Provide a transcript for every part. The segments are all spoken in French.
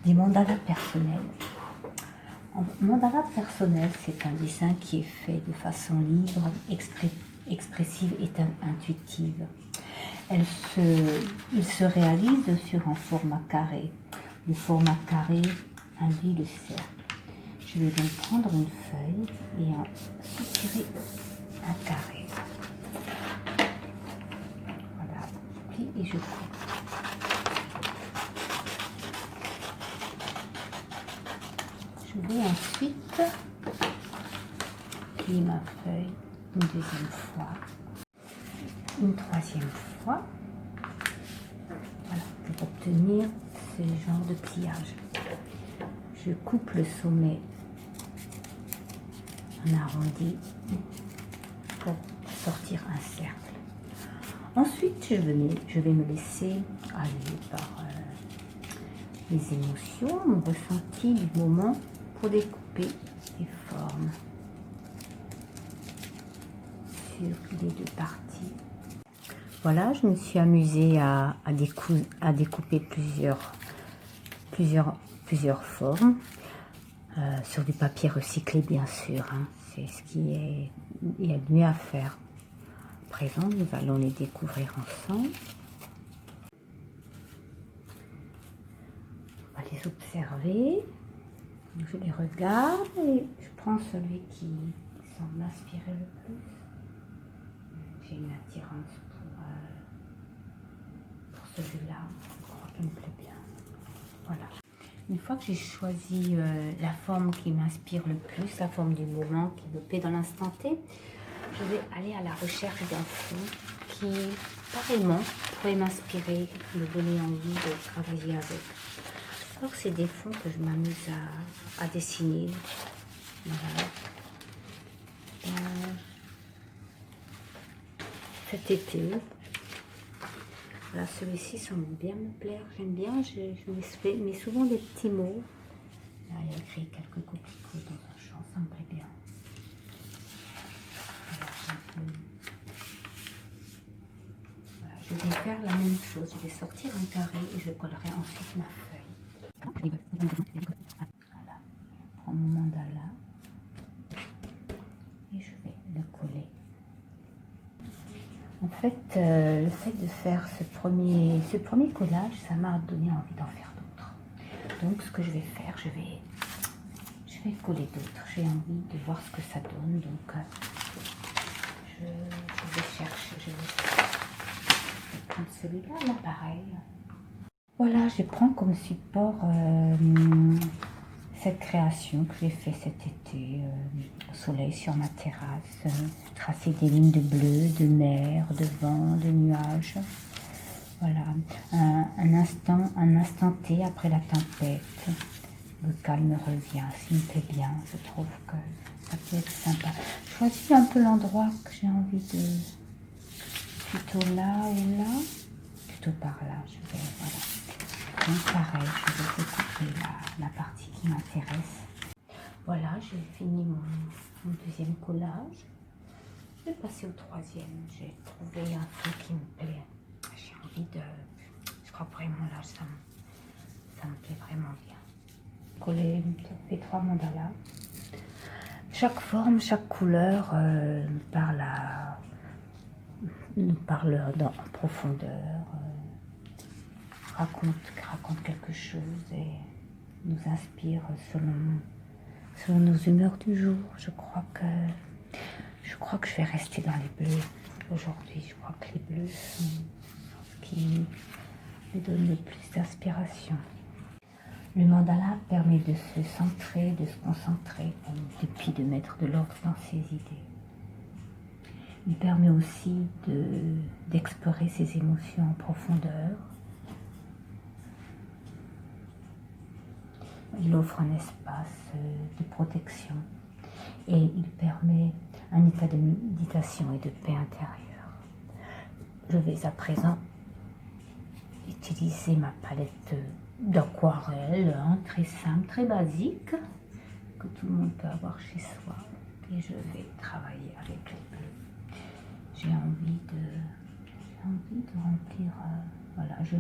des mandalas personnels. Un mandala personnel, c'est un dessin qui est fait de façon libre, expressive et intuitive. Il se réalise sur un format carré. Le format carré induit le cercle. Je vais donc prendre une feuille et en soutirer un carré. Voilà, je plie et je coupe. Je vais ensuite plier ma feuille une deuxième fois, une troisième fois, voilà, pour obtenir ce genre de pliage. Je coupe le sommet en arrondi pour sortir un cercle. Ensuite, je vais me laisser aller par les émotions, mon ressenti du moment pour découper les formes sur les deux parties. Voilà, je me suis amusée à découper plusieurs formes sur du papier recyclé, bien sûr. Hein. C'est ce qu'il y a de mieux à faire. À présent, nous allons les découvrir ensemble. On va les observer. Je les regarde et je prends celui qui semble m'inspirer le plus. J'ai une attirance pour celui-là. Je crois qu'il me plaît bien. Voilà. Une fois que j'ai choisi la forme qui m'inspire le plus, la forme du moment qui me plaît dans l'instant T, je vais aller à la recherche d'un fond qui, pareillement, pourrait m'inspirer, me donner envie de travailler avec. Alors, c'est des fonds que je m'amuse à dessiner. Voilà. Cet été. Voilà, celui-ci semble bien me plaire. J'aime bien, je mets souvent des petits mots. Là, il y a écrit quelques coquelicots dans un champ, ça me plaît bien. Voilà, je vais faire la même chose. Je vais sortir un carré et je collerai ensuite ma feuille. Voilà, je prends mon mandala et je vais le coller. En fait, le fait de faire ce premier collage, ça m'a donné envie d'en faire d'autres. Donc, ce que je vais faire, je vais coller d'autres. J'ai envie de voir ce que ça donne. Donc, je vais chercher. Je vais prendre celui-là, là, pareil. Voilà, je prends comme support cette création que j'ai fait cet été au soleil sur ma terrasse, tracer des lignes de bleu, de mer, de vent, de nuages. Voilà, un instant T après la tempête. Le calme revient, s'il me plaît bien, je trouve que ça peut être sympa. Je choisis un peu l'endroit que j'ai envie de... Plutôt là ou là, plutôt par là, je vais, voilà. Donc pareil, je vais découper la partie qui m'intéresse. Voilà, j'ai fini mon deuxième collage. Je vais passer au troisième. J'ai trouvé un truc qui me plaît. J'ai envie de... Je crois vraiment là, ça me plaît vraiment bien. Coller, ça fait 3 mandalas. Chaque forme, chaque couleur nous parle en profondeur. Raconte quelque chose et nous inspire selon nos humeurs du jour. Je crois que je vais rester dans les bleus aujourd'hui. Je crois que les bleus sont ce qui me donne le plus d'inspiration. Le mandala permet de se centrer, de se concentrer et puis de mettre de l'ordre dans ses idées. Il permet aussi d'explorer ses émotions en profondeur. Il offre un espace de protection et il permet un état de méditation et de paix intérieure. Je vais à présent utiliser ma palette d'aquarelle, hein, très simple, très basique, que tout le monde peut avoir chez soi. Et je vais travailler avec les bleus. J'ai envie de remplir, voilà, je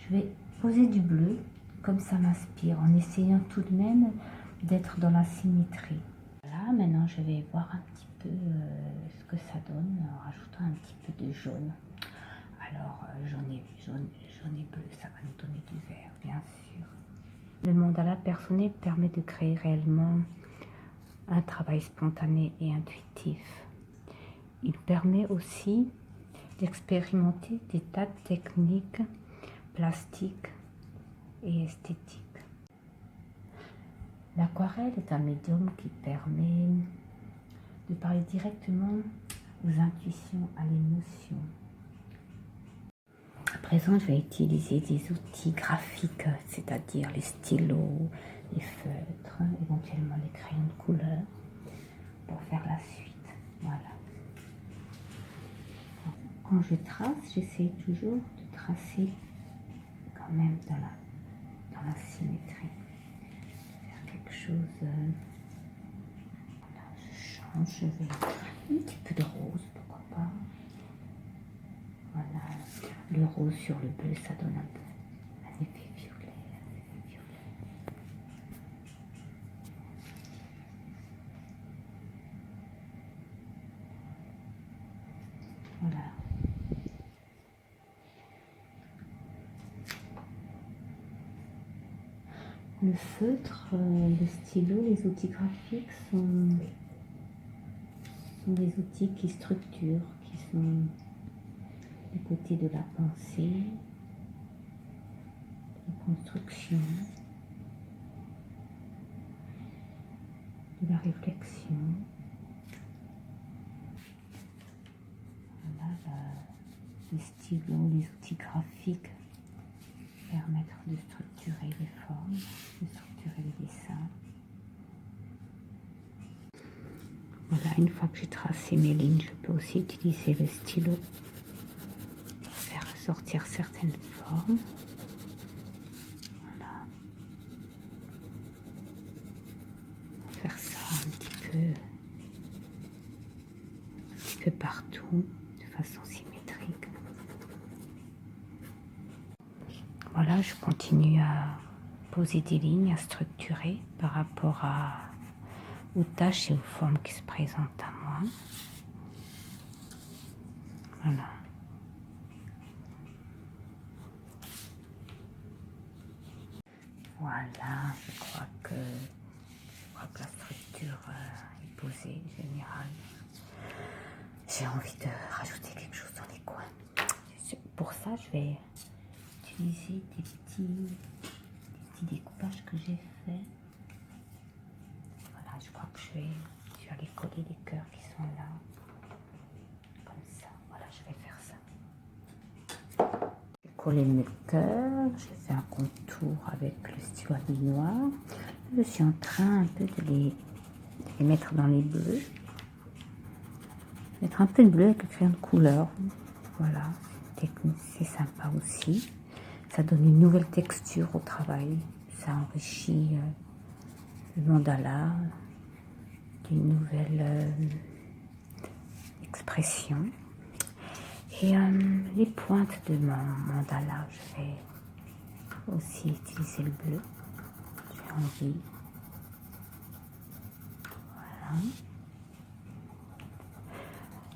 vais poser du bleu comme ça m'inspire, en essayant tout de même d'être dans la symétrie. Voilà, maintenant je vais voir un petit peu ce que ça donne en rajoutant un petit peu de jaune. Alors j'en ai bleu, ça va nous donner du vert, bien sûr. Le mandala personnel permet de créer réellement un travail spontané et intuitif. Il permet aussi d'expérimenter des tas de techniques plastiques et esthétiques. L'aquarelle est un médium qui permet de parler directement aux intuitions, à l'émotion. À présent, je vais utiliser des outils graphiques, c'est-à-dire les stylos, les feutres, éventuellement les crayons de couleur, pour faire la suite. Voilà. Quand je trace, j'essaie toujours de tracer quand même dans la symétrie. Faire quelque chose. Voilà, je change, je vais un petit peu de rose, pourquoi pas. Voilà, le rose sur le bleu, ça donne un peu un effet violet. Voilà. Le feutre, le stylo, les outils graphiques sont des outils qui structurent, qui sont du côté de la pensée, de la construction, de la réflexion. Voilà, les stylos, les outils graphiques permettent de structurer les formes, de structurer les dessins. Voilà, une fois que j'ai tracé mes lignes, je peux aussi utiliser le stylo pour faire ressortir certaines formes. Voilà. Faire ça un petit peu partout, de façon symétrique. Voilà, je continue à poser des lignes, à structurer par rapport aux tâches et aux formes qui se présentent à moi. Voilà. Voilà, je crois que la structure est posée, générale. J'ai envie de rajouter quelque chose dans les coins. Pour ça, je vais utiliser des petits découpages que j'ai faits. Voilà, je crois que je vais aller coller les cœurs qui sont là. Comme ça, voilà, je vais faire ça. J'ai collé mes cœurs, j'ai fait un contour avec le stylo à billes noir. Je suis en train un peu de les mettre dans les bleus. Mettre un peu de bleu avec le crayon de couleur. Voilà, c'est sympa aussi. Ça donne une nouvelle texture au travail. Ça enrichit le mandala d'une nouvelle expression. Et les pointes de mon mandala, je vais aussi utiliser le bleu. J'ai envie. Voilà.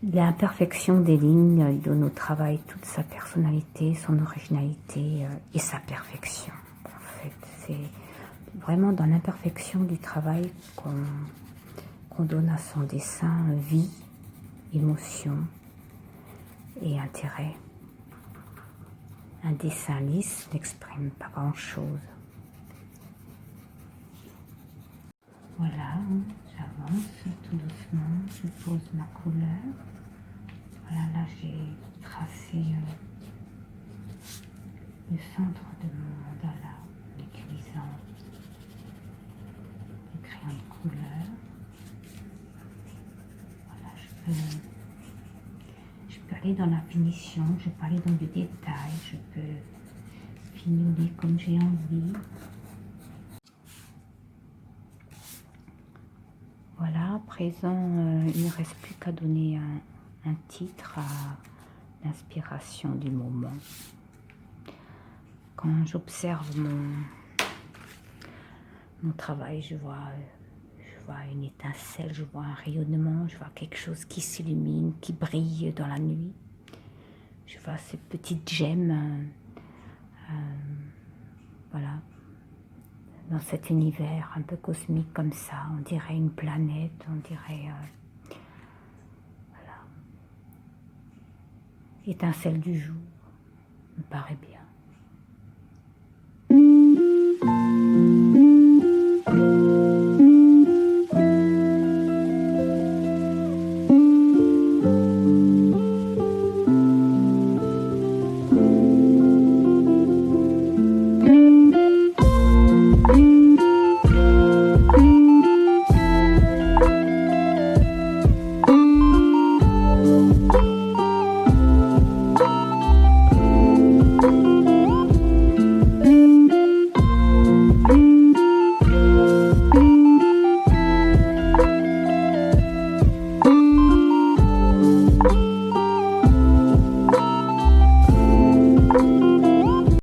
L'imperfection des lignes donne au travail toute sa personnalité, son originalité et sa perfection. En fait, c'est vraiment dans l'imperfection du travail qu'on donne à son dessin vie, émotion et intérêt. Un dessin lisse n'exprime pas grand-chose. Voilà, j'avance tout doucement, je pose ma couleur. Voilà, là j'ai tracé le centre de mon mandala en utilisant le crayon de couleur. Voilà, je peux aller dans la finition, je peux aller dans le détail, je peux fignoler comme j'ai envie. Voilà, à présent, il ne reste plus qu'à donner un titre à l'inspiration du moment. Quand j'observe mon travail, je vois une étincelle, je vois un rayonnement, je vois quelque chose qui s'illumine, qui brille dans la nuit. Je vois ces petites gemmes, voilà, dans cet univers un peu cosmique comme ça. On dirait une planète, on dirait, voilà, étincelle du jour, me paraît bien.